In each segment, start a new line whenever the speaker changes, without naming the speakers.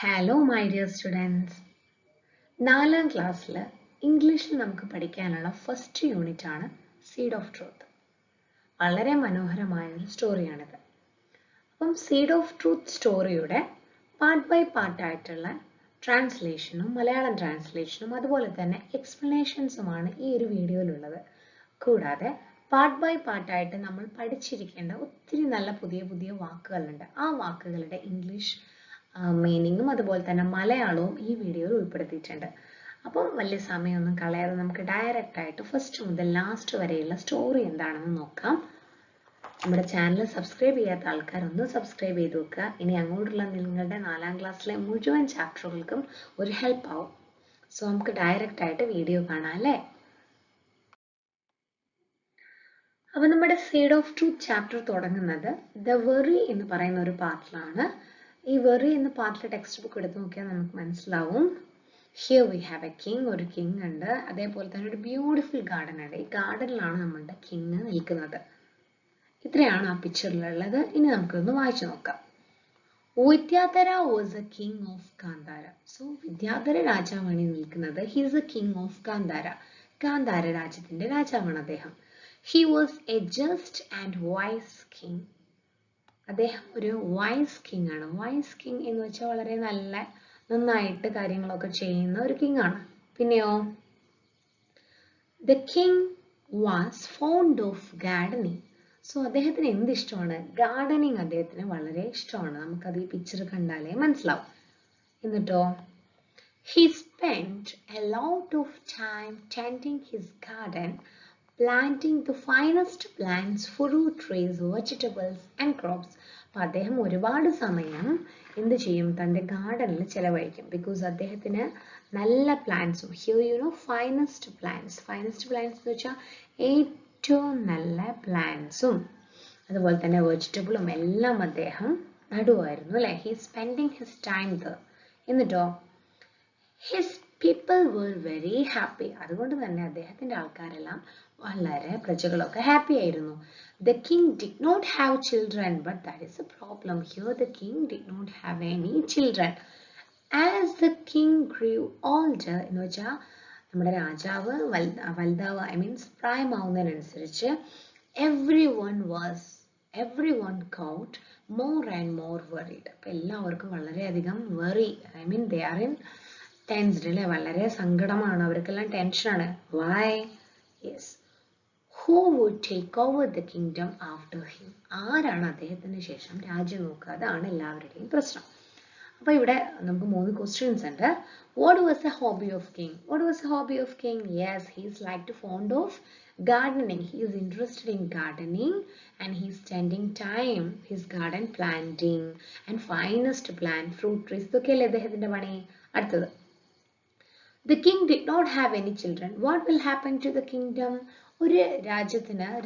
Hello my dear students, 4ാം ക്ലാസ്സിൽ ഇംഗ്ലീഷിൽ നമുക്ക് പഠിക്കാനുള്ള ഫസ്റ്റ് യൂണിറ്റ് ആണ് സീഡ് ഓഫ് ട്രൂത്ത്. വളരെ മനോഹരമായ ഒരു സ്റ്റോറിയാണിത്. അപ്പം സീഡ് ഓഫ് ട്രൂത്ത് സ്റ്റോറിയുടെ പാർട്ട് ബൈ പാർട്ടായിട്ടുള്ള ട്രാൻസ്ലേഷനും മലയാളം ട്രാൻസ്ലേഷനും അതുപോലെ തന്നെ എക്സ്പ്ലനേഷൻസുമാണ് ഈ ഒരു വീഡിയോയിലുള്ളത്. കൂടാതെ പാർട്ട് ബൈ പാർട്ടായിട്ട് നമ്മൾ പഠിച്ചിരിക്കേണ്ട ഒത്തിരി നല്ല പുതിയ പുതിയ വാക്കുകളുണ്ട്. ആ വാക്കുകളുടെ ഇംഗ്ലീഷ് മീനിങ്ങും അതുപോലെ തന്നെ മലയാളവും ഈ വീഡിയോയിൽ ഉൾപ്പെടുത്തിയിട്ടുണ്ട്. അപ്പം വലിയ സമയമൊന്നും കളയാതെ നമുക്ക് ഡയറക്റ്റ് ആയിട്ട് ഫസ്റ്റ് മുതൽ ലാസ്റ്റ് വരെയുള്ള സ്റ്റോറി എന്താണെന്ന് നോക്കാം. നമ്മുടെ ചാനൽ സബ്സ്ക്രൈബ് ചെയ്യാത്ത ആൾക്കാരൊന്ന് സബ്സ്ക്രൈബ് ചെയ്ത് വെക്കുക. ഇനി അങ്ങോട്ടുള്ള നിങ്ങളുടെ 4ാം ക്ലാസ്സിലെ മുഴുവൻ ചാപ്റ്ററുകൾക്കും ഒരു ഹെൽപ്പ് ആവും. സോ നമുക്ക് ഡയറക്റ്റ് ആയിട്ട് വീഡിയോ കാണാം അല്ലേ. അപ്പം നമ്മുടെ സീഡ് ഓഫ് ട്രൂത്ത് ചാപ്റ്റർ തുടങ്ങുന്നത് ദ വെറി എന്ന് പറയുന്ന ഒരു പാർട്ടിലാണ്. ഈ വെറി എന്ന പാർട്ടിലെ ടെക്സ്റ്റ് ബുക്ക് എടുത്ത് നോക്കിയാൽ നമുക്ക് മനസ്സിലാവും. Here we have A king, ഒരു കിങ് ഉണ്ട്. അതേപോലെ തന്നെ ഒരു ബ്യൂട്ടിഫുൾ ഗാർഡൻ ഉണ്ട്. ഈ ഗാർഡനിലാണ് നമ്മളുടെ കിങ് നിൽക്കുന്നത്. ഇത്രയാണ് ആ പിക്ചറിലുള്ളത്. ഇനി നമുക്കൊന്ന് വായിച്ചു നോക്കാം. Vidyadhara was A king of Gandhara. So Vidyadhara രാജാവാണ് നിൽക്കുന്നത്. He is A king of Gandhara. Gandhara രാജ്യത്തിന്റെ രാജാവാണ് അദ്ദേഹം. He was a just and wise king. അദ്ദേഹം ഒരു വൈസ് കിങ് ആണ്. വൈസ് കിങ് എന്ന് വെച്ചാൽ വളരെ നന്നായിട്ട് കാര്യങ്ങളൊക്കെ ചെയ്യുന്ന ഒരു കിങ് ആണ്. പിന്നെയോ the king was fond of gardening. So അദ്ദേഹത്തിന് എന്ത് ഇഷ്ടമാണ്? ഗാർഡനിങ് അദ്ദേഹത്തിന് വളരെ ഇഷ്ടമാണ്. നമുക്കത് ഈ പിക്ചർ കണ്ടാലേ മനസ്സിലാവും. എന്നിട്ടോ he spent a lot of time tending his garden, planting the finest plants, fruit trees, vegetables and crops. അപ്പോൾ അദ്ദേഹം ഒരുപാട് സമയം എന്ത് ചെയ്യും? തൻ്റെ ഗാർഡനിൽ ചിലവഴിക്കും. ബിക്കോസ് അദ്ദേഹത്തിന് നല്ല പ്ലാന്റ്സും, ഹിയർ ഫൈനസ്റ്റ് പ്ലാന്റ്സ് എന്ന് വെച്ചാൽ ഏറ്റവും നല്ല പ്ലാന്റ്സും അതുപോലെ തന്നെ വെജിറ്റബിളും എല്ലാം അദ്ദേഹം നടുവായിരുന്നു അല്ലേ. He spending his time there. എന്നിട്ടോ his people were very happy. അതുകൊണ്ട് തന്നെ അദ്ദേഹത്തിന്റെ ആൾക്കാരെല്ലാം വളരെ പ്രജകളൊക്കെ ഹാപ്പി ആയിരുന്നു. The king did not have children, but that is a problem. Here the king did not have any children. As the king grew older, എന്ന് വെച്ചാൽ നമ്മുടെ രാജാവ് വലുതാവ്, പ്രായമാവുന്നതിനനുസരിച്ച് everyone got more and more worried. അപ്പോൾ എല്ലാവർക്കും വളരെയധികം worry, they are in tensed അല്ലേ. വളരെ സങ്കടമാണ്, അവർക്കെല്ലാം ടെൻഷനാണ്. Why? Yes. Who would take over the kingdom after him? ആരാണ് അദ്ദേഹത്തിന് ശേഷം രാജ്യം നോക്കുക? അതാണ് എല്ലാവരുടെയും പ്രശ്നം. അപ്പോൾ ഇവിടെ നമുക്ക് 3 ക്വസ്റ്റ്യൻസ് ഉണ്ട്. What was the hobby of king? Yes, he is fond of gardening. He is interested in gardening and he is spending time his garden planting and finest plant, fruit trees. ഇതൊക്കെയല്ലേ അദ്ദേഹത്തിന്റെ പണി. അടുത്തത്, the king did not have any children. What will happen to the kingdom? ഒരു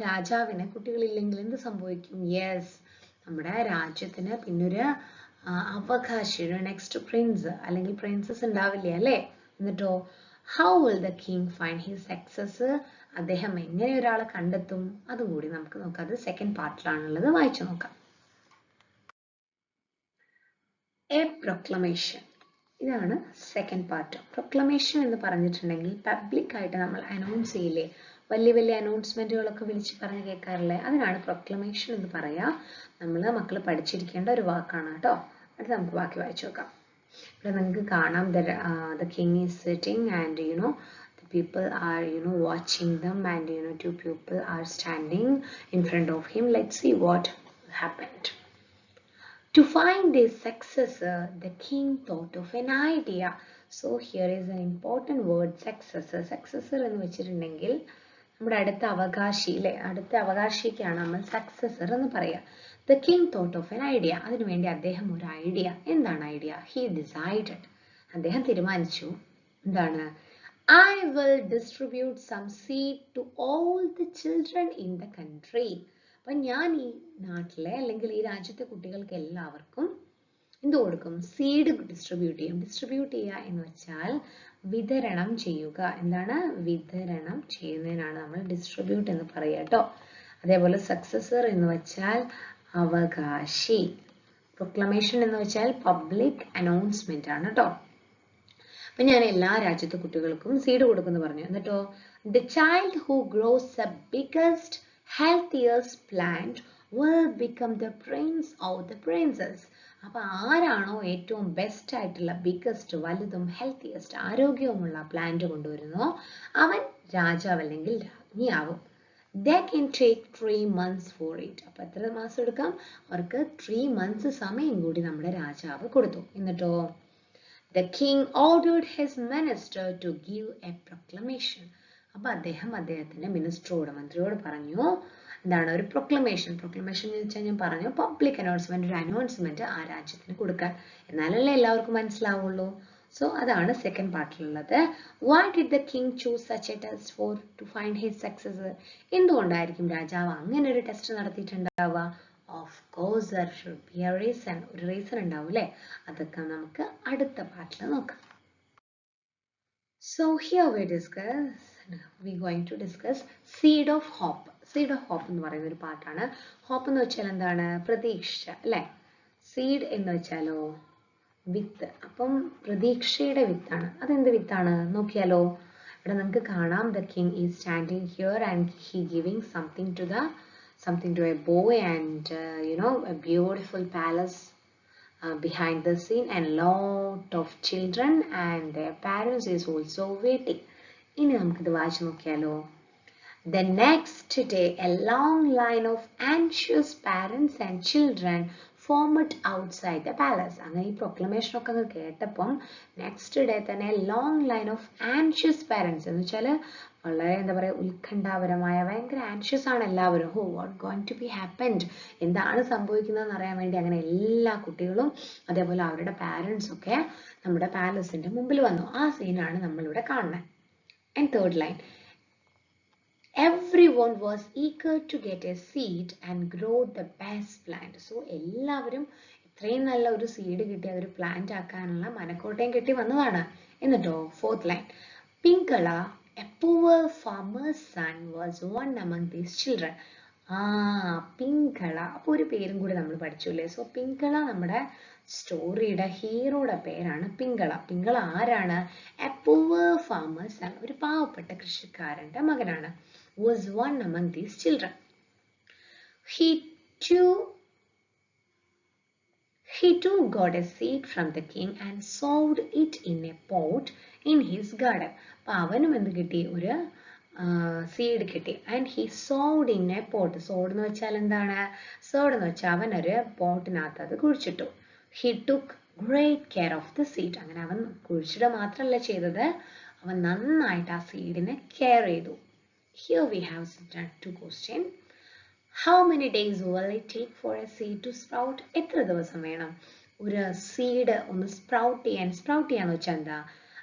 രാജാവിന് കുട്ടികളില്ലെങ്കിൽ എന്ത് സംഭവിക്കും? Yes, നമ്മുടെ രാജ്യത്തിന് പിന്നൊരു അവകാശി, ഒരു നെക്സ്റ്റ് പ്രിൻസ് അല്ലെങ്കിൽ പ്രിൻസസ് ഉണ്ടാവില്ല അല്ലേ. എന്നിട്ടോ how will the king find his successor? അദ്ദേഹം എങ്ങനെ ഒരാളെ കണ്ടെത്തും? അതുകൂടി നമുക്ക് നോക്കാം. അത് സെക്കൻഡ് പാർട്ടിലാണുള്ളത്. വായിച്ചു നോക്കാം. എ പ്രൊക്ലമേഷൻ, ഇതാണ് സെക്കൻഡ് പാർട്ട്. പ്രൊക്ലമേഷൻ എന്ന് പറഞ്ഞിട്ടുണ്ടെങ്കിൽ പബ്ലിക് ആയിട്ട് നമ്മൾ അനൗൺസ് ചെയ്യില്ലേ, വലിയ അനൗൺസ്മെന്റുകളൊക്കെ വിളിച്ച് പറഞ്ഞ് കേൾക്കാറില്ലേ, അതിനാണ് പ്രൊക്ലമേഷൻ എന്ന് പറയാ. മക്കൾ പഠിച്ചിരിക്കേണ്ട ഒരു വാക്കാണ് കേട്ടോ. അത് നമുക്ക് ബാക്കി വായിച്ചു നോക്കാം. ഇവിടെ നിങ്ങൾക്ക് കാണാം, the king is sitting and the people are watching them and 2 people are standing in front of him. Let's see what happened. To find a successor, the king thought of an idea. So here is an important word, successor. Successor എന്ന് വെച്ചിട്ടുണ്ടെങ്കിൽ നമ്മുടെ അടുത്ത അവകാശിക്കാണ് നമ്മൾ successor എന്ന് പറയാ. The king thought of an idea. അതിനുവേണ്ടി അദ്ദേഹം ഒരു ഐഡിയ. എന്താണ് ഐഡിയ? He decided. അദ്ദേഹം തീരുമാനിച്ചു. എന്താണ്? I will distribute some seed to all the children in the country. അപ്പം ഞാൻ ഈ നാട്ടിലെ അല്ലെങ്കിൽ ഈ രാജ്യത്തെ കുട്ടികൾക്ക് എല്ലാവർക്കും എന്ത് കൊടുക്കും? സീഡ് ഡിസ്ട്രിബ്യൂട്ട് ചെയ്യും. ഡിസ്ട്രിബ്യൂട്ട് ചെയ്യുക എന്ന് വെച്ചാൽ വിതരണം ചെയ്യുക. എന്താണ്? വിതരണം ചെയ്യുന്നതിനാണ് നമ്മൾ ഡിസ്ട്രിബ്യൂട്ട് എന്ന് പറയുക കേട്ടോ. അതേപോലെ സക്സസർ എന്ന് വെച്ചാൽ അവകാശി. പ്രൊക്ലമേഷൻ എന്ന് വെച്ചാൽ പബ്ലിക് അനൗൺസ്മെന്റ് ആണ് കേട്ടോ. അപ്പൊ ഞാൻ എല്ലാ രാജ്യത്തെ കുട്ടികൾക്കും സീഡ് കൊടുക്കുന്നു പറഞ്ഞു. എന്നിട്ടോ the child who grows the biggest healthiest plant will become the prince or the princess. അപ്പൊ ആരാണോ ഏറ്റവും ബെസ്റ്റ് ആയിട്ടുള്ള ബിഗസ്റ്റ് വലുതും ഹെൽത്തിയസ്റ്റ് ആരോഗ്യവുമുള്ള പ്ലാന്റ് കൊണ്ടുവരുന്നോ അവൻ രാജാവ് അല്ലെങ്കിൽ രാജ്ഞിയാവും. They can take 3 months for it. അപ്പൊ എത്ര മാസം എടുക്കാം? അവർക്ക് 3 months സമയം കൂടി നമ്മുടെ രാജാവ് കൊടുത്തു. എന്നിട്ടോ the king ordered his minister to give a proclamation. അപ്പൊ അദ്ദേഹത്തിന്റെ മിനിസ്റ്ററോട് മന്ത്രിയോട് പറഞ്ഞു എന്താണ് ഒരു പ്രൊക്ലമേഷൻ. പ്രൊക്ലമേഷൻ എന്ന് വെച്ചാൽ ഞാൻ പറഞ്ഞു പബ്ലിക് അനൗൺസ്മെന്റ്, ഒരു അനൗൺസ്മെന്റ് ആ രാജ്യത്തിന് കൊടുക്കാൻ. എന്നാലല്ലേ എല്ലാവർക്കും മനസ്സിലാവുള്ളൂ. സോ അതാണ് second പാർട്ടിലുള്ളത്. Why did the king choose such a test for to find his successor? എന്തുകൊണ്ടായിരിക്കും രാജാവ് അങ്ങനെ ഒരു ടെസ്റ്റ് നടത്തിയിട്ടുണ്ടാവുക? Of course there should be a reason. ഒരു റീസൺ ഉണ്ടാവും അല്ലേ? അതൊക്കെ നമുക്ക് അടുത്ത പാർട്ടിൽ നോക്കാം. So here we're going to discuss seed of hope. Seed of hope എന്ന് പറയുന്ന ഒരു പാർട്ടാണ്. ഹോപ്പ് എന്ന് വെച്ചാൽ എന്താണ്? പ്രതീക്ഷ അല്ലേ? സീഡ് എന്ന് വെച്ചാലോ വിത്ത്. അപ്പം പ്രതീക്ഷയുടെ വിത്താണ്. അതെന്ത് വിത്താണ് നോക്കിയാലോ? ഇവിടെ നിങ്ങൾക്ക് കാണാം the king is standing here and he giving something to a boy and a beautiful palace behind the scene and lot of children and their parents is also waiting. ഇനി നമുക്കിത് വായിച്ചു നോക്കിയാലോ? The next day a long line of anxious parents and children formed outside the palace. അങ്ങനെ ഈ proclamation ഒക്കെ അങ്ങ് കേട്ടപ്പം next day തന്നെ long line of anxious parents എന്ന് വെച്ചാൽ വളരെ എന്താ പറയുക ഉത്കണ്ഠാപരമായ ഭയങ്കര ആൻഷ്യസ് ആണ് എല്ലാവരും. What going to be happened, എന്താണ് സംഭവിക്കുന്നതെന്ന് അറിയാൻ വേണ്ടി അങ്ങനെ എല്ലാ കുട്ടികളും അതേപോലെ അവരുടെ പാരൻസും ഒക്കെ നമ്മുടെ പാലസിന്റെ മുമ്പിൽ വന്നു. ആ സീനാണ് നമ്മളിവിടെ കാണുന്നത്. And third line everyone was eager to get a seed and grow the best plant. So എല്ലാവരും ഇത്രയും നല്ല ഒരു സീഡ് കിട്ടി അതൊരു പ്ലാന്റ് ആക്കാനുള്ള മനക്കോട്ടയും കെട്ടി വന്നതാണ്. എന്നിട്ടോ fourth line Pingala a poor farmer's son was one among these children. പിങ്കള അപ്പോൾ ഒരു പേരും കൂടി നമ്മൾ പഠിച്ചു അല്ലേ? സോ പിങ്കള നമ്മുടെ സ്റ്റോറിയുടെ ഹീറോയുടെ പേരാണ് പിങ്കള. പിങ്കള ആരാണ്? a poor farmer's son, ഒരു പാവപ്പെട്ട കൃഷിക്കാരന്റെ മകനാണ്. was one among these children. He too got a seed from the king and sowed it in a pot in his garden. അപ്പോൾ അവനും എന്ത് കിട്ടി? ഒരു സീഡ് കിട്ടി. And he sowed in a pot. Sowed എന്ന് വെച്ചാൽ എന്താണ്? സോഡ് എന്ന് വെച്ചാൽ അവൻ ഒരു പോട്ടിനകത്ത് അത് കുഴിച്ചിട്ടു. He took great care of the seed. അങ്ങനെ അവൻ കുഴിച്ചിടുക മാത്രമല്ല ചെയ്തത്, അവൻ നന്നായിട്ട് ആ സീഡിനെ കെയർ ചെയ്തു. Here we have two questions. How many days will it take for a seed to sprout? എത്ര ദിവസം വേണം ഒരു സീഡ് ഒന്ന് സ്പ്രൗട്ട് ചെയ്യാന്ന് വെച്ചാൽ എന്താ?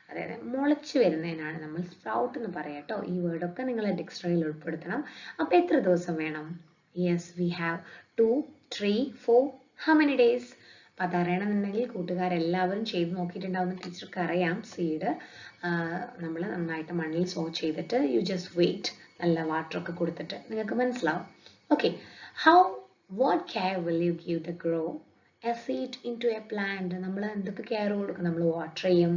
അതായത് മുളച്ചു വരുന്നതിനാണ് നമ്മൾ സ്പ്രൗട്ട് എന്ന് പറയാം കേട്ടോ. ഈ വേർഡൊക്കെ നിങ്ങൾ ഡിക്ഷണറിയിൽ ഉൾപ്പെടുത്തണം. അപ്പൊ എത്ര ദിവസം വേണം? Yes, we have 2, 3, 4. How many days? അപ്പം അതറിയണമെന്നുണ്ടെങ്കിൽ കൂട്ടുകാരെല്ലാവരും ചെയ്ത് നോക്കിയിട്ടുണ്ടാവുന്ന ടീച്ചർക്ക് അറിയാം. സീഡ് നമ്മൾ നന്നായിട്ട് മണ്ണിൽ സോ ചെയ്തിട്ട് യു ജസ്റ്റ് വെയിറ്റ്, നല്ല വാട്ടറൊക്കെ കൊടുത്തിട്ട് നിങ്ങൾക്ക് മനസ്സിലാവും. Okay, what care will you give the grow a seed into a plant? നമ്മൾ എന്തൊക്കെ കെയർ കൊടുക്കും? നമ്മൾ വാട്ടർ ചെയ്യും,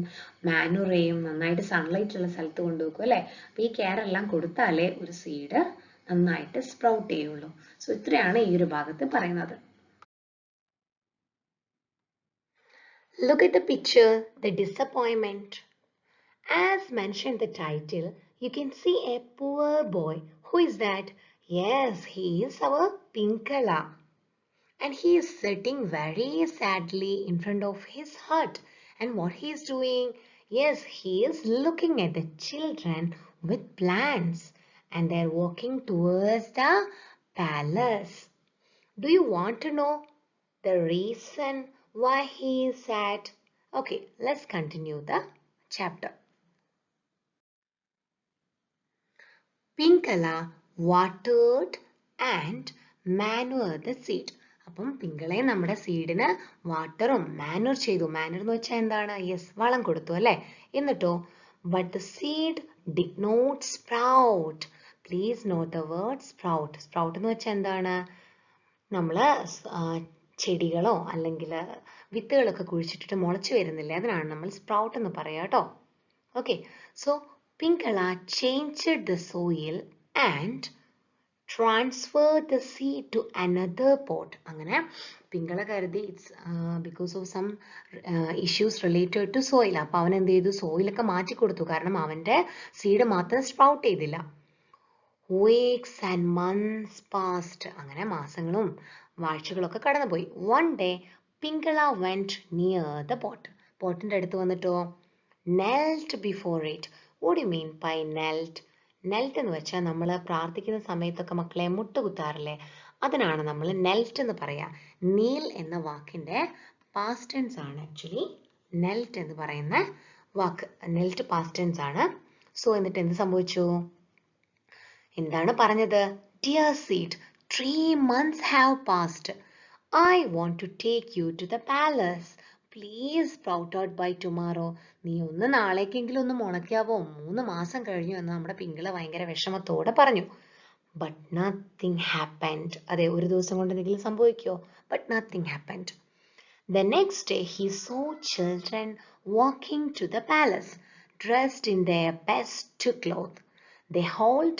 മാനുവർ ചെയ്യും, നന്നായിട്ട് സൺലൈറ്റ് ഉള്ള സ്ഥലത്ത് കൊണ്ടുവെക്കും അല്ലേ? അപ്പം ഈ കെയർ എല്ലാം കൊടുത്താലേ ഒരു സീഡ് നന്നായിട്ട് സ്പ്രൗട്ട് ചെയ്യുള്ളൂ. സോ ഇത്രയാണ് ഈ ഒരു ഭാഗത്ത് പറയുന്നത്. Look at the picture, the disappointment. As mentioned the title, you can see a poor boy. Who is that? Yes, he is our Pinkala. And he is sitting very sadly in front of his hut. And what he is doing? Yes, he is looking at the children with plants. And they are walking towards the palace. Do you want to know the reason why he is sad? Okay, let's continue the chapter. Pinkala watered and manured the seed. അപ്പം പിങ്കളെ നമ്മുടെ സീഡിന് വാട്ടറും manoeuvre ചെയ്തു. Manoeuvre എന്ന് വെച്ചാൽ എന്താണ്? Yes, വളം കൊടുത്തു അല്ലേ? എന്നിട്ടോ but the seed did not sprout. Please note the word sprout. Sprout എന്ന് വെച്ചാൽ എന്താണ്? നമ്മൾ ചെടികളോ അല്ലെങ്കിൽ വിത്തുകളൊക്കെ കുഴിച്ചിട്ടിട്ട് മുളച്ചു വരുന്നില്ല, അതിനാണ് നമ്മൾ സ്പ്രൗട്ട് എന്ന് പറയുക കേട്ടോ. Okay, so Pingala changed the soil and transfer the seed to another pot. അങ്ങനെ പിങ്കള കരുതി it's because of some issues related to soil. അപ്പോൾ അവൻ എന്ത് ചെയ്തു, സോയിലൊക്കെ മാറ്റി കൊടുത്തു, കാരണം അവൻ്റെ സീഡ് മാത്രം സ്പ്രൗട്ട് ചെയ്തില്ല. weeks and months passed. അങ്ങനെ മാസങ്ങളും ആഴ്ചകളൊക്കെ കടന്നുപോയി. one day Pingala went near the pot. പോട്ടിൻ്റെ അടുത്ത് വന്നിട്ടോ knelt before it. what do you mean by knelt? Knelt എന്ന് വെച്ചാൽ നമ്മൾ പ്രാർത്ഥിക്കുന്ന സമയത്തൊക്കെ മക്കളെ മുട്ടുകുത്താറില്ലേ, അതിനാണ് നമ്മൾ നെൽറ്റ് എന്ന് പറയാ. നീൽ എന്ന വാക്കിന്റെ പാസ്റ്റ് ടെൻസ് ആണ് ആക്ച്വലി നെൽറ്റ് എന്ന് പറയുന്ന വാക്ക്. നെൽറ്റ് പാസ്റ്റ് ടെൻസ് ആണ്. സോ എന്നിട്ട് എന്ത് സംഭവിച്ചു, എന്താണ് പറഞ്ഞത്? Dear seed, 3 months have passed. I want to take you to the palace. Please sprout out by tomorrow. നീ ഒന്ന് നാളേക്കെങ്കിലും ഒന്ന് മുളയ്ക്കാവോ, 3 മാസം കഴിഞ്ഞു എന്ന് നമ്മുടെ പിങ്കള ഭയങ്കര വിഷമത്തോടെ പറഞ്ഞു. But nothing happened. അതെ, ഒരു ദിവസം കൊണ്ട് എന്തെങ്കിലും സംഭവിക്കോ? But nothing happened. The next day he saw children walking to the palace, dressed in their best clothes. They held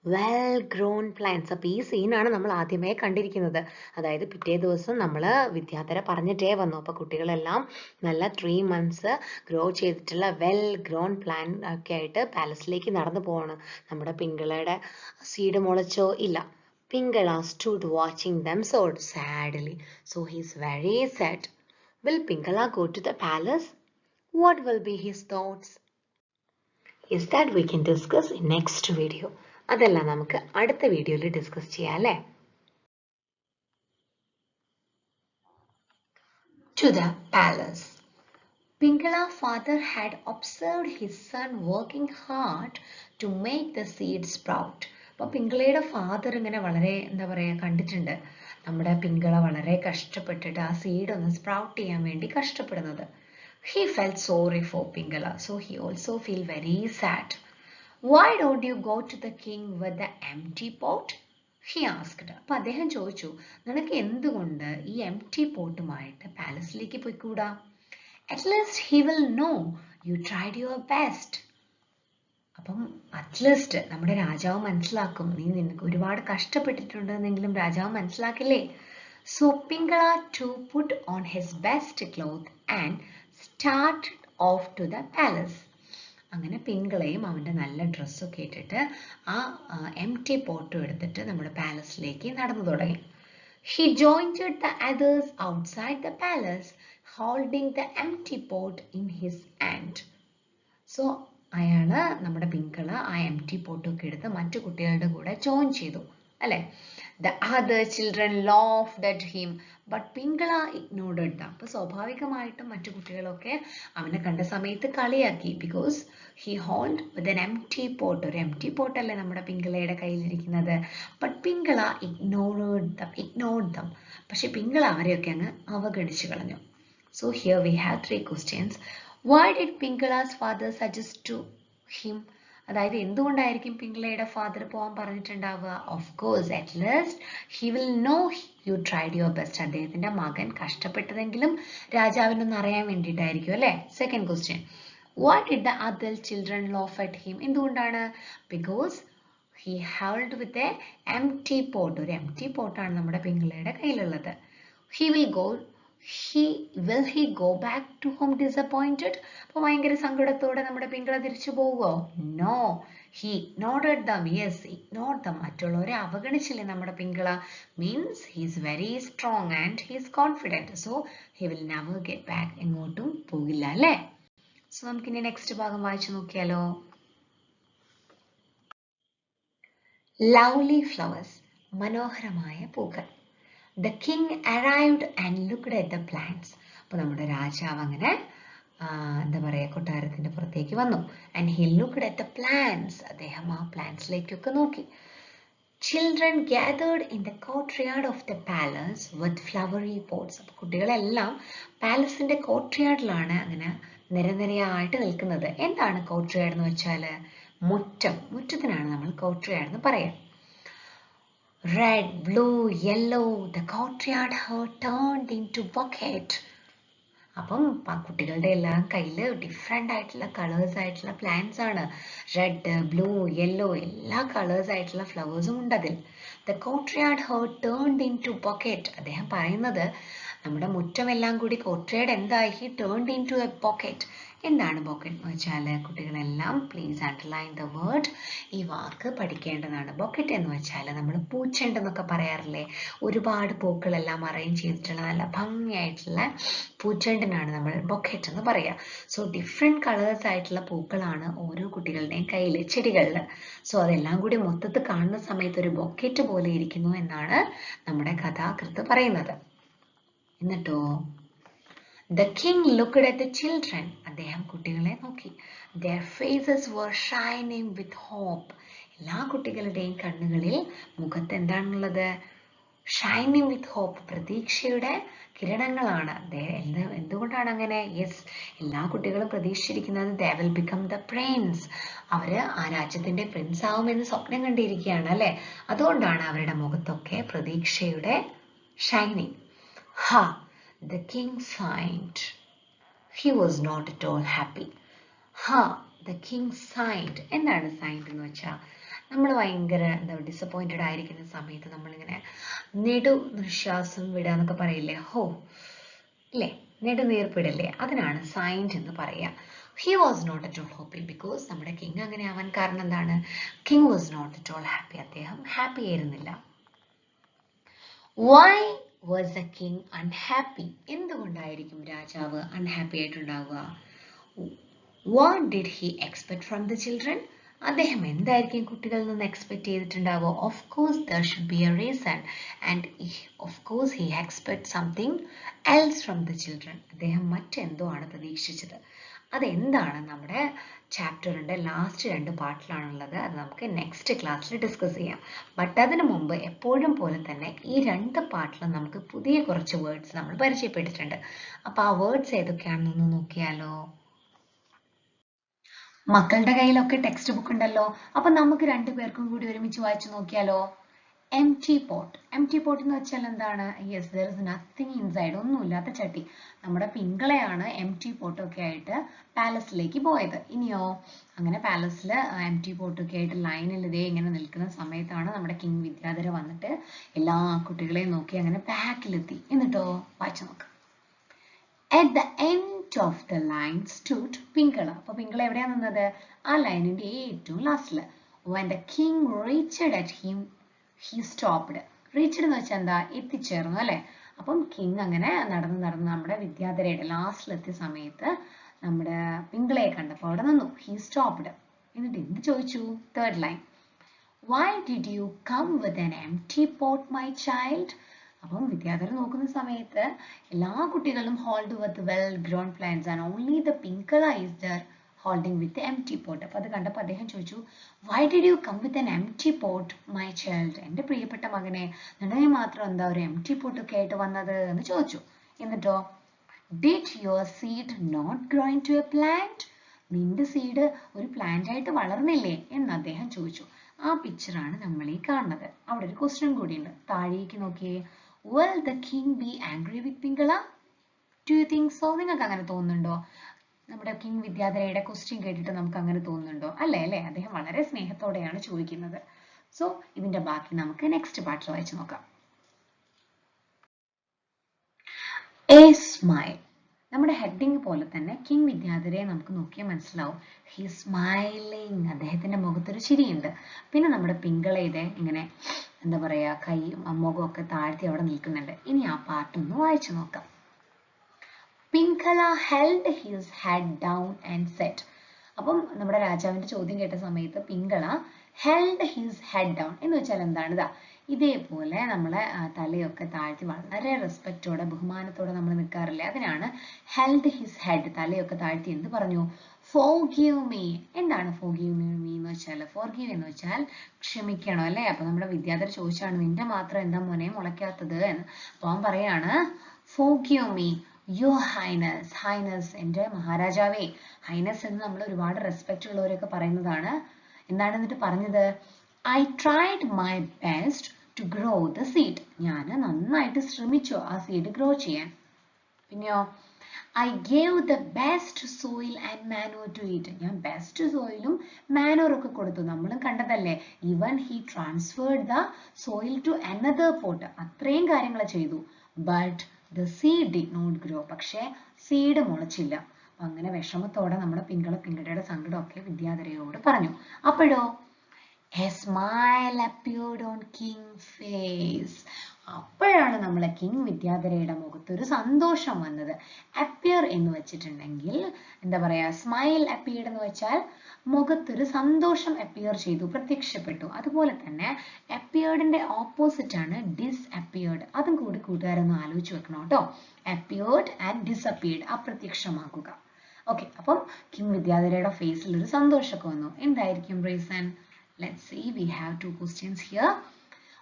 well grown plants. അപ്പോൾ ഈ സീനാണ് നമ്മൾ ആദ്യമേ കണ്ടിരിക്കുന്നത്. അതായത് പിറ്റേ ദിവസം നമ്മൾ വിദ്യാധര പറഞ്ഞിട്ടേ വന്നു. അപ്പോൾ കുട്ടികളെല്ലാം നല്ല 3 months ഗ്രോ ചെയ്തിട്ടുള്ള വെൽ ഗ്രോൺ പ്ലാൻ ഒക്കെ ആയിട്ട് പാലസിലേക്ക് നടന്നു പോവാണ്. നമ്മുടെ പിങ്കളയുടെ സീഡ് മുളച്ചോ? ഇല്ല. പിങ്കള stood watching them so sadly. So he is very sad. Will Pingala go to the palace? What will be his thoughts? Is that we can discuss in next video. അതെല്ലാം നമുക്ക് അടുത്ത വീഡിയോയിൽ ഡിസ്കസ് ചെയ്യാം അല്ലേ. To the palace. Pingala's father had observed his son working hard to make the seed sprout. അപ്പോൾ പിങ്കളയുടെ father ഇങ്ങനെ വളരെ എന്താ പറയുക കണ്ടിട്ടുണ്ട്, നമ്മുടെ പിങ്കള വളരെ കഷ്ടപ്പെട്ടിട്ട് ആ സീഡ് ഒന്ന് സ്പ്രൗട്ട് ചെയ്യാൻ വേണ്ടി കഷ്ടപ്പെടുന്നത്. He felt sorry for Pingala, so he also feel very sad. Why don't you go to the king with the empty pot? He asked. അപ്പോൾ അദ്ദേഹം ചോദിച്ചു, നിനക്ക് എന്തുകൊണ്ട് ഈ empty പോട്ടുമായിട്ട് പാലസിലേക്ക് പോയിക്കൂടാ? At least he will know you tried your best. അപ്പം at least നമ്മുടെ രാജാവ് മനസ്സിലാക്കും, നീ നിനക്ക് ഒരുപാട് കഷ്ടപ്പെട്ടിട്ടുണ്ടെന്നെങ്കിലും രാജാവ് മനസ്സിലാക്കില്ലേ. So Pingala too put on his best cloth and started off to the palace. അങ്ങനെ പിങ്കളയും അവൻ്റെ നല്ല ഡ്രസ്സൊക്കെ ഇട്ടിട്ട് ആ എംപ്റ്റി പോട്ടും എടുത്തിട്ട് നമ്മുടെ പാലസിലേക്ക് നടന്നു തുടങ്ങി. He joined the others outside the palace, holding the empty pot in his hand. So അയാള് നമ്മുടെ പിങ്കള ആ എംപ്റ്റി പോട്ടൊക്കെ എടുത്ത് മറ്റു കുട്ടികളുടെ കൂടെ ജോയിൻ ചെയ്തു അല്ലേ. The other children laughed at him, but Pingala ignored them. അപ്പോൾ സ്വാഭാവികമായിട്ടും മറ്റു കുട്ടികളൊക്കെ അവനെ കണ്ട സമയത്ത് കളിയാക്കി, because he held with an empty pot. ഒരു എംപ്റ്റി പോട്ട് അല്ലേ നമ്മുടെ പിങ്കളയുടെ കയ്യിലിരിക്കുന്നത്. but Pingala ignored them. പക്ഷെ പിങ്കള അവരെയൊക്കെ അങ്ങ് അവഗണിച്ചു കളഞ്ഞു. So here we have 3 questions. Why did Pingala's father suggest to him? അതായത് എന്തുകൊണ്ടായിരിക്കും പിങ്കളയുടെ ഫാദർ പോകാൻ പറഞ്ഞിട്ടുണ്ടാവുക? Of course at last he will know you tried your best. അദ്ദേഹത്തിന്റെ മകൻ കഷ്ടപ്പെട്ടതെങ്കിലും രാജാവിനൊന്ന് അറിയാൻ വേണ്ടിയിട്ടായിരിക്കും അല്ലേ. Second question, what did the other children laugh at him? എന്തുകൊണ്ടാണ്? Because he held with a empty pot. ഒരു എംപ്റ്റി പോട്ടാണ് നമ്മുടെ പിങ്കളയുടെ കയ്യിലുള്ളത്. Will he go back to home disappointed? അപ്പോൾ ഭയങ്കര സങ്കടത്തോടെ നമ്മുടെ പിങ്കള തിരിച്ചു പോവുമോ? No, he ignored them. Yes, ignored them. മറ്റുള്ളവരെ അവഗണിച്ചില്ലേ നമ്മുടെ പിങ്കള. Means he is very strong and he is confident. So he will never get back. എങ്ങോട്ടും പോകില്ല അല്ലേ. സോ നമുക്കിനി നെക്സ്റ്റ് ഭാഗം വായിച്ചു നോക്കിയാലോ. Lovely flowers. മനോഹരമായ പൂക്കൾ. The king arrived and looked at the plants. അപ്പോൾ നമ്മുടെ രാജാവ് അങ്ങനെ എന്താ പറയുക കൊട്ടാരത്തിന്റെ പുറത്തേക്ക് വന്നു. And he looked at the plants. അദ്ദേഹം ആ പ്ലാന്റ്സിലേക്കൊക്കെ നോക്കി. Children gathered in the courtyard of the palace with flowery pots. അപ്പോൾ കുട്ടികളെല്ലാം പാലസിന്റെ കോർട്ട്യാർഡിലാണ് അങ്ങനെ നിരനിരയായിട്ട് നിൽക്കുന്നത്. എന്താണ് കോർട്ട്യാർഡ് എന്ന് വെച്ചാൽ? മുറ്റം. മുറ്റത്തിനാണ് നമ്മൾ കോർട്ട്യാർഡ് എന്ന് പറയുക. Red, blue, yellow, the courtyard turned into bucket. അപ്പം കുട്ടികളുടെ എല്ലാം കയ്യിൽ ഡിഫറെൻ്റ് ആയിട്ടുള്ള കളേഴ്സ് ആയിട്ടുള്ള പ്ലാന്റ്സ് ആണ്. റെഡ്, ബ്ലൂ, യെല്ലോ എല്ലാ കളേഴ്സ് ആയിട്ടുള്ള ഫ്ലവേഴ്സും ഉണ്ട് അതിൽ. The courtyard turned in to bouquet. അദ്ദേഹം പറയുന്നത് നമ്മുടെ മുറ്റമെല്ലാം കൂടി കോർട്ട്യാർഡ് എന്തായി? Turned in to a bouquet. എന്താണ് ബൊക്കറ്റ് എന്ന് വെച്ചാൽ? കുട്ടികളെല്ലാം പ്ലീസ് അണ്ടർലൈൻ ദ വേർഡ്. ഈ വാക്ക് പഠിക്കേണ്ടതാണ്. ബൊക്കറ്റ് എന്ന് വെച്ചാൽ നമ്മൾ പൂച്ചെണ്ട് എന്നൊക്കെ പറയാറില്ലേ? ഒരുപാട് പൂക്കളെല്ലാം അറേഞ്ച് ചെയ്തിട്ടുള്ള നല്ല ഭംഗിയായിട്ടുള്ള പൂച്ചെണ്ടിനാണ് നമ്മൾ ബൊക്കറ്റ് എന്ന് പറയുക. സോ ഡിഫറെൻറ്റ് കളേഴ്സ് ആയിട്ടുള്ള പൂക്കളാണ് ഓരോ കുട്ടികളുടെയും കയ്യിൽ, ചെടികളിൽ. സോ അതെല്ലാം കൂടി മൊത്തത്തിൽ കാണുന്ന സമയത്ത് ഒരു ബൊക്കറ്റ് പോലെ ഇരിക്കുന്നു എന്നാണ് നമ്മുടെ കഥാകൃത്ത് പറയുന്നത്. എന്നിട്ടോ The king looked at the children. അദ്ദേഹം കുട്ടികളെ നോക്കി. Their faces were shining with hope. എല്ലാ കുട്ടികളുടെയും കണ്ണുകളിൽ മുഖത്ത് എന്താണുള്ളത്? ഷൈനിങ് വിത്ത് ഹോപ്പ്, പ്രതീക്ഷയുടെ കിരണങ്ങളാണ്. എന്തുകൊണ്ടാണ് അങ്ങനെ? യെസ്, എല്ലാ കുട്ടികളും പ്രതീക്ഷിച്ചിരിക്കുന്നത് they will become the prince. അവര് ആ രാജ്യത്തിന്റെ പ്രിൻസ് ആവുമെന്ന് സ്വപ്നം കണ്ടിരിക്കുകയാണ് അല്ലെ? അതുകൊണ്ടാണ് അവരുടെ മുഖത്തൊക്കെ പ്രതീക്ഷയുടെ shining. The king sighed. He was not at all happy. The king sighed. എന്താണ് sighed എന്ന് വെച്ചാൽ? നമ്മൾ ഭയങ്കര ഡിസപ്പോയിന്റഡ് ആയിരിക്കുന്ന സമയത്ത് നമ്മളിങ്ങനെ നെടുനിശ്വാസം വിടാന്നൊക്കെ പറയില്ലേ? അല്ലേ? നെടുനീർപ്പിടല്ലേ? അതിനാണ് sighed എന്ന് പറയുക. He was not at all happy because നമ്മുടെ കിങ് അങ്ങനെ ആവാൻ കാരണം എന്താണ്? King was not at all happy. അദ്ദേഹം ഹാപ്പി ആയിരുന്നില്ല. Why was the king unhappy? എന്തുകൊണ്ടായിരിക്കും രാജാവ് unhappy ആയിട്ടുണ്ടാവുക? What did he expect from the children? അദ്ദേഹം എന്തായിരിക്കും കുട്ടികളിൽ നിന്ന് expect ചെയ്തിട്ടുണ്ടാവുക? Of course there should be a reason, and of course he expects something else from the children. അദ്ദേഹം മറ്റെന്തോ ആണ് പ്രതീക്ഷിച്ചത്. അതെന്താണ് നമ്മുടെ ചാപ്റ്ററിൻ്റെ ലാസ്റ്റ് 2 പാർട്ടിലാണുള്ളത്. അത് നമുക്ക് നെക്സ്റ്റ് ക്ലാസ്സിൽ ഡിസ്കസ് ചെയ്യാം. ബട്ട് അതിനു മുമ്പ് എപ്പോഴും പോലെ തന്നെ ഈ 2 പാർട്ടിലും നമുക്ക് പുതിയ കുറച്ച് വേർഡ്സ് നമ്മൾ പരിചയപ്പെട്ടിട്ടുണ്ട്. അപ്പോൾ ആ വേർഡ്സ് ഏതൊക്കെയാണെന്നൊന്ന് നോക്കിയാലോ? മക്കളുടെ കയ്യിലൊക്കെ ടെക്സ്റ്റ് ബുക്ക് ഉണ്ടല്ലോ. അപ്പം നമുക്ക് 2 പേർക്കും കൂടി ഒരുമിച്ച് വായിച്ചു നോക്കിയാലോ? empty pot. empty pot എന്ന് വെച്ചാൽ എന്താണ്? Yes, there is nothing inside. ഒന്നുമില്ലാത്ത ചട്ടി. നമ്മുടെ പിങ്കളയാണ് empty pot ഒക്കെ ആയിട്ട് പാലസിലേക്ക് പോയത്. ഇനിയോ അങ്ങനെ പാലസിൽ empty pot ഒക്കെ ആയിട്ട് ലൈനിൽ ഇതേ ഇങ്ങനെ നിൽക്കുന്ന സമയത്താണ് നമ്മുടെ കിങ് വിദ്യാധര വന്നിട്ട് എല്ലാ കുട്ടികളെയും നോക്കി അങ്ങനെ ബാക്കിലെത്തി. എന്നിട്ടോ വായിച്ചു നോക്കാം. At the end of the line stood പിങ്കള. അപ്പൊ പിങ്കള എവിടെയാണ് നിന്നത്? ആ ലൈനിന്റെ ഏറ്റവും ലാസ്റ്റില്. When the king reached at him, he stopped. reached എന്ന് വെച്ചാൽ എന്താ? എത്തിച്ചേർന്നു അല്ലെ? അപ്പം കിങ് അങ്ങനെ നടന്ന് നമ്മുടെ വിദ്യാധരയുടെ ലാസ്റ്റിലെത്തിയ സമയത്ത് നമ്മുടെ പിങ്കളയെ കണ്ടപ്പോൾ അവിടെ നിന്നു. he stopped. എന്നിട്ട് എന്ത് ചോദിച്ചു? Third line. Why did you come with an empty pot, my child? അപ്പം വിദ്യാധരൻ നോക്കുന്ന സമയത്ത് എല്ലാ കുട്ടികളും hold with well grown plants and only the Pingala is there holding with the empty pot. അപ്പോൾ അത് കണ്ടപ്പോൾ അദ്ദേഹം ചോദിച്ചു, why did you come with an empty pot, my child? എൻ്റെ പ്രിയപ്പെട്ട മകനെ, നിന്നെ മാത്രം എന്താ ഒരു empty pot ഒക്കെ ആയിട്ട് വന്നത് എന്ന് ചോദിച്ചു. എന്നിട്ടോ did your seed not grow into a plant? നിന്റെ സീഡ് ഒരു പ്ലാന്റ് ആയിട്ട് വളർന്നില്ലേ എന്ന് അദ്ദേഹം ചോദിച്ചു. ആ പിക്ചറാണ് നമ്മൾ ഈ കാണുന്നത്. അവിടെ ഒരു ക്വസ്റ്റ്യൻ കൂടിയുണ്ട്. താഴേക്ക് നോക്കിയേ. Will the king be angry with Pingala? Do you think so? നിങ്ങൾക്ക് അങ്ങനെ തോന്നുന്നുണ്ടോ? നമ്മുടെ കിങ് വിദ്യാധരയുടെ ക്വസ്റ്റ്യൻ കേട്ടിട്ട് നമുക്ക് അങ്ങനെ തോന്നുന്നുണ്ടോ? അല്ലേ? അദ്ദേഹം വളരെ സ്നേഹത്തോടെയാണ് ചോദിക്കുന്നത്. സോ ഇതിന്റെ ബാക്കി നമുക്ക് നെക്സ്റ്റ് പാർട്ടിൽ വായിച്ചു നോക്കാം. A smile. നമ്മുടെ ഹെഡിങ് പോലെ തന്നെ കിങ് വിദ്യാധരയെ നമുക്ക് നോക്കിയാൽ മനസ്സിലാവും. He smiling. അദ്ദേഹത്തിന്റെ മുഖത്തൊരു ചിരിയുണ്ട്. പിന്നെ നമ്മുടെ പിങ്കളയുടെ ഇങ്ങനെ എന്താ പറയാ, കൈയും മുഖമൊക്കെ താഴ്ത്തി അവിടെ നിൽക്കുന്നുണ്ട്. ഇനി ആ പാർട്ട് ഒന്ന് വായിച്ചു നോക്കാം. Pinkala held his head down and said. അപ്പം നമ്മുടെ രാജാവിന്റെ ചോദ്യം കേട്ട സമയത്ത് പിങ്കള held his head down എന്ന് വെച്ചാൽ എന്താണ്? ഇതേപോലെ നമ്മളെ തലയൊക്കെ താഴ്ത്തി വളരെ റെസ്പെക്റ്റോടെ ബഹുമാനത്തോടെ നമ്മൾ നിൽക്കാറില്ലേ? അതിനാണ് held his head. തലയൊക്കെ താഴ്ത്തി എന്ത് പറഞ്ഞു? Forgive me. എന്താണ് forgive me എന്ന് വെച്ചാൽ? Forgive എന്ന് വെച്ചാൽ ക്ഷമിക്കണം അല്ലേ? അപ്പൊ നമ്മുടെ വിദ്യാധര ചോദിച്ചാണ്, നിന്റെ മാത്രം എന്താ മോനെ മുളയ്ക്കാത്തത് എന്ന്. അപ്പൊ അവൻ പറയാണ് forgive me, your highness. highness എൻ്റെ മഹാരാജാവേ. highness എന്ന് നമ്മൾ ഒരുപാട് റെസ്പെക്റ്റ് ഉള്ളവരൊക്കെ പറയുന്നതാണ്. എന്താണ് എന്നിട്ട് പറഞ്ഞത്? I tried my best to grow the seed. ഞാൻ നന്നായിട്ട് ശ്രമിച്ചു ആ സീഡ് ഗ്രോ ചെയ്യാൻ. പിന്നെയോ I gave the best soil and manure to it. ഞാൻ best soilഉം manure ഒക്കെ കൊടുത്തു. നമ്മളും കണ്ടതല്ലേ. Even he transferred the soil to another pot. അത്രയും കാര്യങ്ങൾ ചെയ്തു. But the seed did not grow. പക്ഷേ സീഡ് മുളച്ചില്ല. അങ്ങനെ വിഷമത്തോടെ നമ്മുടെ പിങ്കയുടെ സങ്കടമൊക്കെ വിദ്യാധരയോട് പറഞ്ഞു. അപ്പോഴോ a smile appeared on King's face. അപ്പോഴാണ് നമ്മളെ കിങ് വിദ്യാധരയുടെ മുഖത്ത് ഒരു സന്തോഷം വന്നത്. അപ്പിയർ എന്ന് വെച്ചിട്ടുണ്ടെങ്കിൽ എന്താ പറയാ, സ്മൈൽ അപ്പിയർഡ് എന്ന് വെച്ചാൽ മുഖത്തൊരു സന്തോഷം അപ്പിയർ ചെയ്തു, പ്രത്യക്ഷപ്പെട്ടു. അതുപോലെ തന്നെ അപ്പിയർഡിന്റെ ഓപ്പോസിറ്റ് ആണ് ഡിസ്അപ്പിയർഡ്. അതും കൂടി കൂട്ടുകാരൊന്ന് ആലോചിച്ച് വെക്കണം കേട്ടോ. അപ്പിയർഡ് ആൻഡ് ഡിസ്അപ്പിയർഡ്, അപ്രത്യക്ഷമാക്കുക. ഓക്കെ, അപ്പം കിങ് വിദ്യാധരയുടെ ഫേസിൽ ഒരു സന്തോഷമൊക്കെ വന്നു. എന്തായിരിക്കും reason? Let's see, we have two questions here.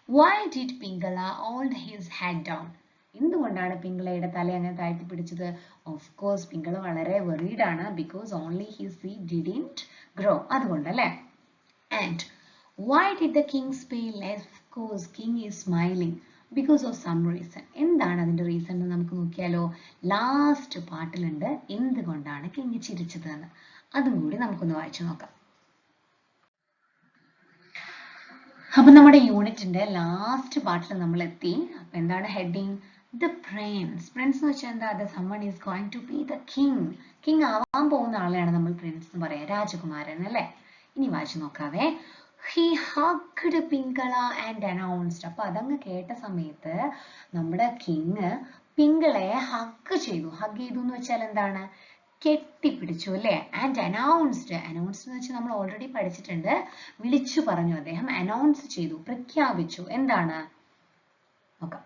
Why did Pingala hold his head down? എന്തുകൊണ്ടാണ് പിങ്കളയുടെ തല അങ്ങനെ താഴ്ത്തി പിടിച്ചത്? Of course, പിങ്കള വളരെ worried ആണ്, because only his seed didn't grow. അതുകൊണ്ടല്ലേ. And why did the king smile? Of course, king is smiling because of some reason. എന്താണ് അതിന്റെ റീസൺ എന്ന് നമുക്ക് നോക്കിയാലോ. ലാസ്റ്റ് പാർട്ടിലുണ്ട് എന്തുകൊണ്ടാണ് കിങ് ചിരിച്ചത് എന്ന്. അതും കൂടി നമുക്കൊന്ന് വായിച്ചു നോക്കാം. അപ്പൊ നമ്മുടെ യൂണിറ്റിന്റെ ലാസ്റ്റ് പാർട്ടിൽ നമ്മൾ എത്തി. അപ്പൊ എന്താണ് ഹെഡിങ്? The Prince. പ്രിൻസ് എന്ന് വെച്ചാൽ എന്താ? The summon is going to be the king. King ആവാൻ പോകുന്ന ആളെയാണ് നമ്മൾ പ്രിൻസ് എന്ന് പറയാം, രാജകുമാരൻ അല്ലേ. ഇനി വായിച്ചു നോക്കാവേ. He hugged Pingala and announced. അപ്പൊ അതങ്ങ് കേട്ട സമയത്ത് നമ്മുടെ കിങ് പിങ്കളയെ ഹഗ് ചെയ്തു. ഹഗ് ചെയ്തു എന്ന് വെച്ചാൽ എന്താണ്? കെട്ടിപ്പിടിച്ചു അല്ലേ. And announced. അനൗൺസ്ഡ് എന്ന് വെച്ചാൽ നമ്മൾ ഓൾറെഡി പഠിച്ചിട്ടുണ്ട്. വിളിച്ചു പറഞ്ഞു. അദ്ദേഹം അനൗൺസ് ചെയ്തു, പ്രഖ്യാപിച്ചു. എന്താണ്? നോക്കാം.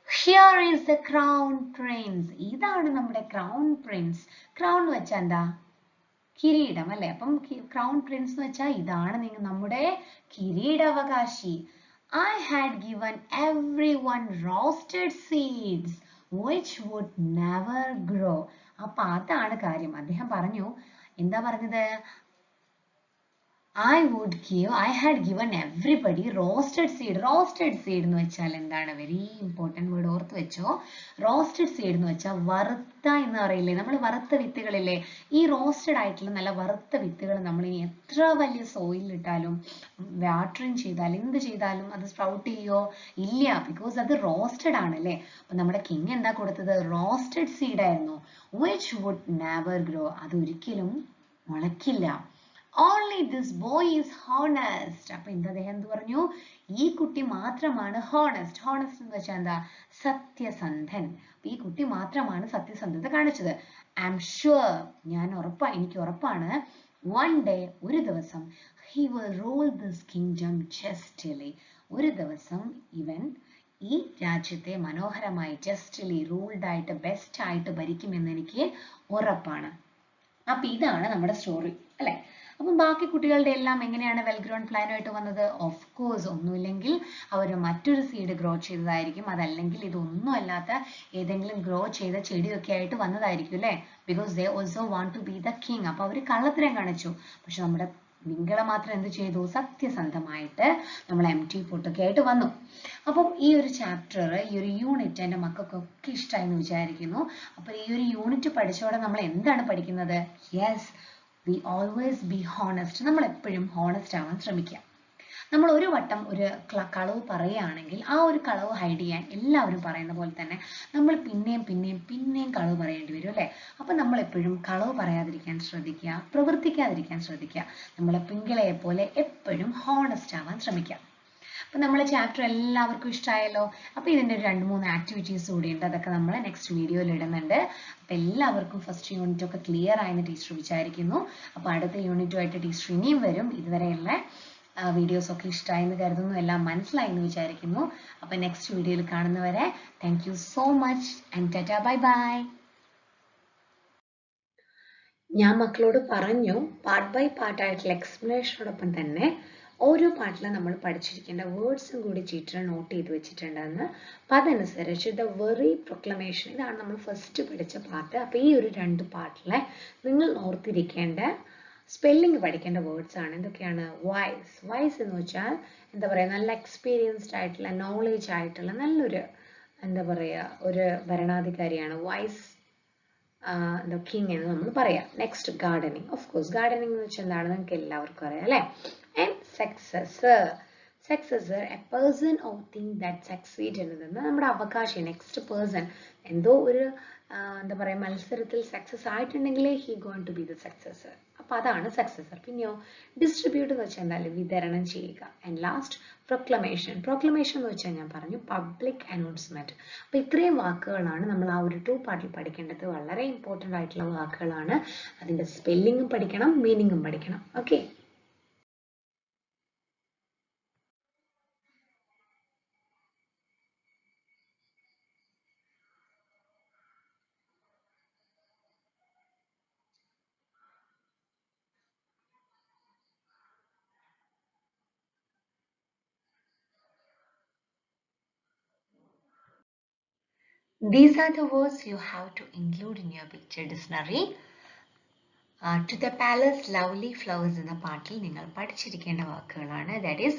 Here is the crown prince. ഇതാണ് നമ്മുടെ ക്രൗൺ പ്രിൻസ്. ക്രൗൺ എന്ന് വെച്ചാൽ എന്താ? കിരീടം അല്ലേ. അപ്പം ക്രൗൺ പ്രിൻസ് എന്ന് വെച്ചാൽ ഇതാണ് നമ്മുടെ കിരീടാവകാശി. I had given everyone roasted seeds which would never grow. അപ്പൊ അതാണ് കാര്യം. അദ്ദേഹം പറഞ്ഞു, എന്താ പറഞ്ഞത്? I had given everybody roasted seed. Roasted seed എന്ന് വെച്ചാൽ എന്താണ്? വെരി ഇമ്പോർട്ടന്റ് വേർഡ്, ഓർത്ത് വെച്ചോ. റോസ്റ്റഡ് സീഡ് എന്ന് വെച്ചാൽ വറുത്ത എന്ന് പറയില്ലേ, നമ്മൾ വറുത്ത വിത്തുകളില്ലേ. ഈ റോസ്റ്റഡ് ആയിട്ടുള്ള നല്ല വറുത്ത വിത്തുകൾ നമ്മൾ ഇനി എത്ര വലിയ സോയിലിൽ ഇട്ടാലും വാട്ടറിങ് ചെയ്താലും എന്ത് ചെയ്താലും അത് സ്പ്രൗട്ട് ചെയ്യോ? ഇല്ല, ബിക്കോസ് അത് റോസ്റ്റഡ് ആണല്ലേ. അപ്പൊ നമ്മുടെ കിങ് എന്താ കൊടുത്തത്? റോസ്റ്റഡ് സീഡ് ആയിരുന്നു. which would never grow. അത് ഒരിക്കലും മുളയ്ക്കില്ല. Only this boy is honest. അപ്പൊ എന്താ അദ്ദേഹം എന്ത് പറഞ്ഞു? ഈ കുട്ടി മാത്രമാണ് ഹോണസ്റ്റ്. ഹോണസ്റ്റ് എന്ന് വെച്ചാൽ എന്താ? സത്യസന്ധൻ. അപ്പൊ ഈ കുട്ടി മാത്രമാണ് സത്യസന്ധത കാണിച്ചത്. ഐ എം ഷുവർ, എനിക്ക് ഉറപ്പാണ്. one day, ഒരു ദിവസം, he will rule this kingdom justly. ഒരു ദിവസം ഇവൻ ഈ രാജ്യത്തെ മനോഹരമായി ജസ്റ്റ്ലി റൂൾഡ് ആയിട്ട് ബെസ്റ്റ് ആയിട്ട് ഭരിക്കുമെന്ന് എനിക്ക് ഉറപ്പാണ്. അപ്പൊ ഇതാണ് നമ്മുടെ സ്റ്റോറി അല്ലെ. അപ്പം ബാക്കി കുട്ടികളുടെ എല്ലാം എങ്ങനെയാണ് വെൽ ഗ്രോൺ പ്ലാനുമായിട്ട് വന്നത്? ഓഫ് കോഴ്സ് ഒന്നുമില്ലെങ്കിൽ അവർ മറ്റൊരു സീഡ് ഗ്രോ ചെയ്തതായിരിക്കും, അതല്ലെങ്കിൽ ഇതൊന്നും അല്ലാത്ത ഏതെങ്കിലും ഗ്രോ ചെയ്ത ചെടിയൊക്കെ ആയിട്ട് വന്നതായിരിക്കും അല്ലെ. Because they also want to be the king. അപ്പൊ അവർ കള്ളത്തരം കാണിച്ചു. പക്ഷെ നമ്മുടെ പിങ്കള മാത്രം എന്ത് ചെയ്തു? സത്യസന്ധമായിട്ട് നമ്മൾ എംപ്റ്റി പൊട്ടൊക്കെ ആയിട്ട് വന്നു. അപ്പം ഈ ഒരു ചാപ്റ്റർ, ഈ ഒരു യൂണിറ്റ് എൻ്റെ മക്കൾക്കൊക്കെ ഇഷ്ടമായി എന്ന് വിചാരിക്കുന്നു. അപ്പൊ ഈ ഒരു യൂണിറ്റ് പഠിച്ചോടെ നമ്മൾ എന്താണ് പഠിക്കുന്നത്? Yes, we always be honest. നമ്മൾ എപ്പോഴും ഹോണസ്റ്റ് ആവാൻ ശ്രമിക്കുക. നമ്മൾ ഒരു വട്ടം ഒരു കളവ് പറയുകയാണെങ്കിൽ ആ ഒരു കളവ് ഹൈഡ് ചെയ്യാൻ എല്ലാവരും പറയുന്ന പോലെ തന്നെ നമ്മൾ പിന്നെയും കളവ് പറയേണ്ടി വരും അല്ലേ. അപ്പൊ നമ്മൾ എപ്പോഴും കളവ് പറയാതിരിക്കാൻ ശ്രദ്ധിക്കുക, പ്രവർത്തിക്കാതിരിക്കാൻ ശ്രദ്ധിക്കുക. നമ്മളെ പിങ്കളയെ പോലെ എപ്പോഴും ഹോണസ്റ്റ് ആവാൻ ശ്രമിക്കുക. അപ്പൊ നമ്മളെ ചാപ്റ്റർ എല്ലാവർക്കും ഇഷ്ടമായല്ലോ. അപ്പൊ ഇതിന്റെ ഒരു 2-3 ആക്ടിവിറ്റീസ് കൂടി ഉണ്ട്, അതൊക്കെ നമ്മൾ നെക്സ്റ്റ് വീഡിയോയിൽ ഇടുന്നുണ്ട്. അപ്പൊ എല്ലാവർക്കും ഫസ്റ്റ് യൂണിറ്റ് ഒക്കെ ക്ലിയർ ആയെന്ന് ടീച്ചർ വിചാരിക്കുന്നു. അപ്പൊ അടുത്ത യൂണിറ്റുമായിട്ട് ടീച്ചർ ഇനിയും വരും. ഇതുവരെയുള്ള വീഡിയോസ് ഒക്കെ ഇഷ്ടമായെന്ന് കരുതുന്നു, എല്ലാം മനസ്സിലായെന്ന് വിചാരിക്കുന്നു. അപ്പൊ നെക്സ്റ്റ് വീഡിയോയിൽ കാണുന്നവരെ thank you so much and Tata, bye bye. ഞാൻ മക്കളോട് പറഞ്ഞു പാർട്ട് ബൈ പാർട്ട് ആയിട്ടുള്ള എക്സ്പ്ലനേഷനോടൊപ്പം തന്നെ ഓരോ പാർട്ടിലും നമ്മൾ പഠിച്ചിരിക്കേണ്ട വേർഡ്സും കൂടി ടീച്ചർ നോട്ട് ചെയ്ത് വെച്ചിട്ടുണ്ടെന്ന്. അപ്പം അതനുസരിച്ച് ദ വെറി പ്രൊക്ലമേഷൻ, ഇതാണ് നമ്മൾ ഫസ്റ്റ് പഠിച്ച പാർട്ട്. അപ്പോൾ ഈ ഒരു 2 പാർട്ടിലെ നിങ്ങൾ ഓർത്തിരിക്കേണ്ട സ്പെല്ലിംഗ് പഠിക്കേണ്ട വേർഡ്സ് ആണ്. എന്തൊക്കെയാണ്? വൈസ്. വൈസ് എന്ന് വെച്ചാൽ എന്താ പറയുക, നല്ല എക്സ്പീരിയൻസ്ഡ് ആയിട്ടുള്ള, നോളേജ് ആയിട്ടുള്ള നല്ലൊരു എന്താ പറയുക ഒരു ഭരണാധികാരിയാണ് വൈസ് എന്താ കിങ് എന്ന് നമ്മൾ പറയാം. Next gardening. Of course gardening എന്ന് വെച്ചാൽ എന്താണ് നിങ്ങൾക്ക് എല്ലാവർക്കും അറിയാം അല്ലേ? And successor. Successor a person or thing that succeed എന്നതെന്ന് നമ്മുടെ അവകാശം. നെക്സ്റ്റ് പേഴ്സൺ എന്തോ ഒരു എന്താ പറയുക മത്സരത്തിൽ സക്സസ് ആയിട്ടുണ്ടെങ്കിലേ he going to be the successor. അപ്പൊ അതാണ് സക്സസർ. പിന്നെയോ ഡിസ്ട്രിബ്യൂട്ട് എന്ന് വെച്ചാൽ എന്തായാലും വിതരണം ചെയ്യുക. And last proclamation. പ്രൊക്ലമേഷൻ എന്ന് വെച്ചാൽ ഞാൻ പറഞ്ഞു പബ്ലിക് അനൗൺസ്മെന്റ്. അപ്പൊ ഇത്രയും വാക്കുകളാണ് നമ്മൾ ആ ഒരു 2 പാർട്ടിൽ പഠിക്കേണ്ടത്. വളരെ ഇമ്പോർട്ടൻ്റ് ആയിട്ടുള്ള വാക്കുകളാണ്. അതിന്റെ സ്പെല്ലിങ്ങും പഠിക്കണം, മീനിങ്ങും പഠിക്കണം. Okay. These are the words you have to include in your picture dictionary. To the palace, lovely flowers എന്ന പാട്ടിൽ നിങ്ങൾ പഠിച്ചിരിക്കേണ്ട വാക്കുകളാണ്. That is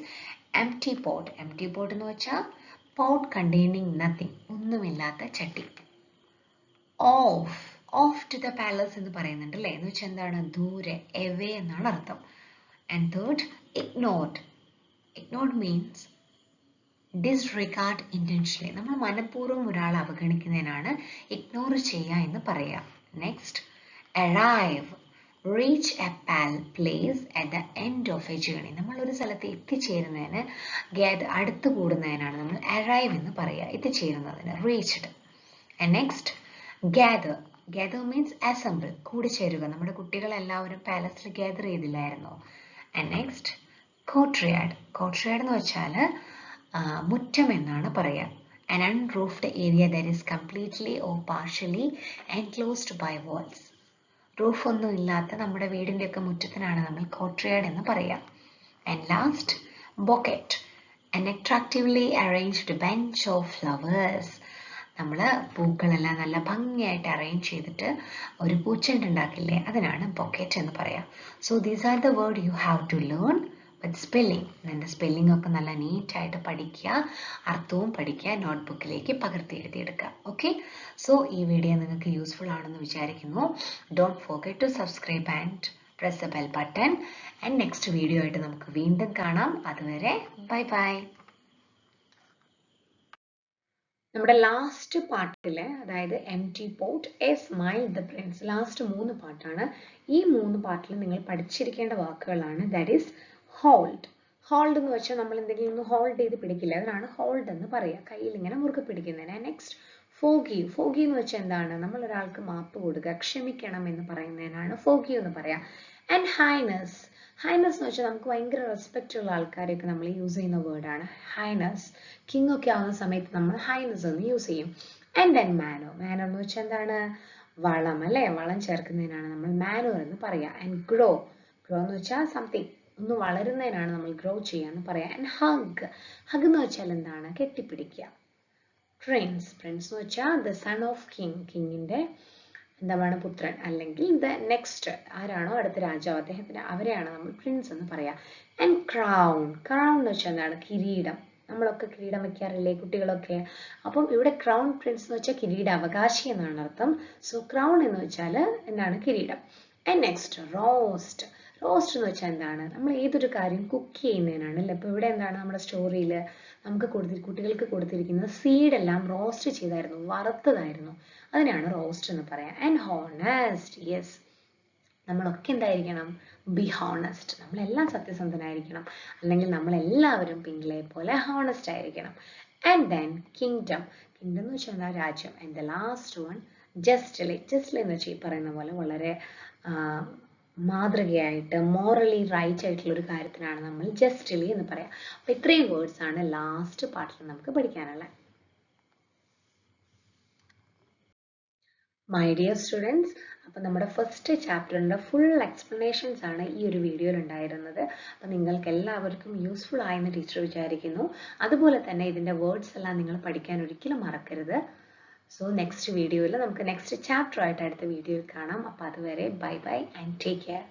empty pot. Empty pot എന്ന് വെച്ചാൽ pot containing nothing, ഒന്നുമില്ലാത്ത ചട്ടി. Off. Off to the palace എന്ന് പറയുന്നുണ്ട് അല്ലേ? എന്ന് വെച്ചാൽ എന്താണ്? ദൂരെ, away എന്നാണ് അർത്ഥം. And third, ignored. Ignored means disregard intentionally. നമ്മൾ മനഃപൂർവ്വം ഒരാളെ അവഗണിക്കുന്നതിനാണ് ഇഗ്നോർ ചെയ്യുക എന്ന് പറയാം. Next arrive. Reach a place at the end of a journey. നമ്മളൊരു സ്ഥലത്ത് എത്തിച്ചേരുന്നതിന് അടുത്ത് കൂടുന്നതിനാണ് നമ്മൾ അറൈവ് എന്ന് പറയുക. എത്തിച്ചേരുന്നതിന് reached. And next gather. Gather means assemble, കൂടിച്ചേരുക. നമ്മുടെ കുട്ടികളെല്ലാവരും പാലസിൽ ഗ്യാദർ ചെയ്തില്ലായിരുന്നോ? And next courtyard. കോർട്ട്യാർഡ് എന്ന് വെച്ചാൽ മുറ്റം എന്നാണ് പറയുക. An unroofed area that is completely or partially enclosed by walls. Roof ഒന്നും ഇല്ലാത്ത നമ്മുടെ വീടിൻ്റെ ഒക്കെ മുറ്റത്തിനാണ് നമ്മൾ കോർട്ട്യാർഡ് എന്ന് പറയാം. And last, bouquet. An attractively arranged bunch of flowers. നമ്മൾ പൂക്കളെല്ലാം നല്ല ഭംഗിയായിട്ട് അറേഞ്ച് ചെയ്തിട്ട് ഒരു പൂച്ചെണ്ട് ഉണ്ടാക്കില്ലേ, അതിനാണ് ബൊക്കറ്റ് എന്ന് പറയാം. So these are the word you have to learn with spelling. ഇതിൻ്റെ സ്പെല്ലിംഗ് ഒക്കെ നല്ല നീറ്റായിട്ട് പഠിക്കുക, അർത്ഥവും പഠിക്കുക, നോട്ട്ബുക്കിലേക്ക് പകർത്തി എഴുതിയെടുക്കുക. ഓക്കെ. സോ ഈ വീഡിയോ നിങ്ങൾക്ക് യൂസ്ഫുൾ ആണെന്ന് വിചാരിക്കുന്നു. Don't forget to subscribe and press the bell button. And next video ആയിട്ട് നമുക്ക് വീണ്ടും കാണാം. അതുവരെ ബൈ ബൈ. നമ്മുടെ ലാസ്റ്റ് പാർട്ടില്, അതായത് empty pot, a smile, the prince, last 3 പാർട്ടാണ്. ഈ 3 പാർട്ടിൽ നിങ്ങൾ പഠിച്ചിരിക്കേണ്ട വാക്കുകളാണ്. That is hold. ഹോൾഡ് എന്ന് വെച്ചാൽ നമ്മൾ എന്തെങ്കിലും ഒന്ന് ഹോൾഡ് ചെയ്ത് പിടിക്കില്ല, അതിനാണ് ഹോൾഡ് എന്ന് പറയുക, കയ്യിൽ ഇങ്ങനെ മുറുകെ പിടിക്കുന്നതിന്. Next forgive. ഫോഗീവ് എന്ന് വെച്ചാൽ എന്താണ്? നമ്മൾ ഒരാൾക്ക് മാപ്പ് കൊടുക്കുക, ക്ഷമിക്കണം എന്ന് പറയുന്നതിനാണ് ഫോഗീവ് എന്ന് പറയാം. And highness. ഹൈനസ് എന്ന് വെച്ചാൽ നമുക്ക് ഭയങ്കര റെസ്പെക്റ്റ് ഉള്ള ആൾക്കാരെയൊക്കെ നമ്മൾ യൂസ് ചെയ്യുന്ന വേർഡാണ് ഹൈനസ്. കിങ് ഒക്കെ ആവുന്ന സമയത്ത് നമ്മൾ ഹൈനസ് എന്ന് യൂസ് ചെയ്യും. And then മാനോ. മാനോ എന്ന് വെച്ചാൽ എന്താണ്? വളം അല്ലേ? വളം ചേർക്കുന്നതിനാണ് നമ്മൾ മാനോ എന്ന് പറയാം. And grow. ഗ്രോ എന്ന് വെച്ചാൽ സംതിങ് ഒന്ന് വളരുന്നതിനാണ് നമ്മൾ ഗ്രോ ചെയ്യാന്ന് പറയാം. And hug. ഹഗ് എന്ന് വെച്ചാൽ എന്താണ്? കെട്ടിപ്പിടിക്കുക. പ്രിൻസ്. പ്രിൻസ് എന്ന് വെച്ചാൽ ദ സൺ ഓഫ് കിങ്, കിങ്ങിന്റെ എന്താണ് പുത്രൻ, അല്ലെങ്കിൽ ദ നെക്സ്റ്റ് ആരാണോ അടുത്ത രാജാവ് അവരെയാണ് നമ്മൾ പ്രിൻസ് എന്ന് പറയാം. And crown. ക്രൗൺ എന്ന് വെച്ചാൽ എന്താണ്? കിരീടം. നമ്മളൊക്കെ കിരീടം വെക്കാറില്ലേ കുട്ടികളൊക്കെ? അപ്പം ഇവിടെ ക്രൗൺ പ്രിൻസ് എന്ന് വെച്ചാൽ കിരീട അവകാശി എന്നാണ് അർത്ഥം. സോ ക്രൗൺ എന്ന് വെച്ചാൽ എന്താണ്? കിരീടം. And next roast. റോസ്റ്റ് എന്ന് വെച്ചാൽ എന്താണ്? നമ്മൾ ഏതൊരു കാര്യം കുക്ക് ചെയ്യുന്നതിനാണ് അല്ലേ? ഇപ്പൊ ഇവിടെ എന്താണ് നമ്മുടെ സ്റ്റോറിയിൽ നമുക്ക് കുട്ടികൾക്ക് കൊടുത്തിരിക്കുന്നത് സീഡ് എല്ലാം റോസ്റ്റ് ചെയ്തായിരുന്നു, വറുത്തതായിരുന്നു. അതിനാണ് റോസ്റ്റ് എന്ന് പറയാം. And honest. യെസ്, നമ്മളൊക്കെ എന്തായിരിക്കണം? Be honest. നമ്മളെല്ലാം സത്യസന്ധനായിരിക്കണം, അല്ലെങ്കിൽ നമ്മളെല്ലാവരും പിങ്കിളെ പോലെ ഹോണസ്റ്റ് ആയിരിക്കണം. And then kingdom. കിങ്ഡം എന്ന് വെച്ചാൽ എന്താ? രാജ്യം. And the last one justly. Justly എന്ന് വെച്ചാൽ ഈ പറയുന്ന പോലെ വളരെ മാതൃകയായിട്ട് മോറലി റൈറ്റ് ആയിട്ടുള്ള ഒരു കാര്യത്തിനാണ് നമ്മൾ ജസ്റ്റ്ലി എന്ന് പറയാം. അപ്പൊ ഇത്രയും വേർഡ്സ് ആണ് ലാസ്റ്റ് പാർട്ടിൽ നമുക്ക് പഠിക്കാനുള്ളത്. മൈ ഡിയർ സ്റ്റുഡൻസ്, അപ്പം നമ്മുടെ ഫസ്റ്റ് ചാപ്റ്ററിൻ്റെ ഫുൾ എക്സ്പ്ലനേഷൻസ് ആണ് ഈ ഒരു വീഡിയോയിൽ ഉണ്ടായിരുന്നത്. അപ്പം നിങ്ങൾക്ക് എല്ലാവർക്കും യൂസ്ഫുൾ ആയെന്ന് ടീച്ചർ വിചാരിക്കുന്നു. അതുപോലെ തന്നെ ഇതിൻ്റെ വേർഡ്സ് എല്ലാം നിങ്ങൾ പഠിക്കാൻ ഒരിക്കലും മറക്കരുത്. സോ നെക്സ്റ്റ് വീഡിയോയിൽ നമുക്ക് നെക്സ്റ്റ് ചാപ്റ്റർ ആയിട്ട് അടുത്ത വീഡിയോയിൽ കാണാം. അപ്പോൾ അതുവരെ bye by and take care.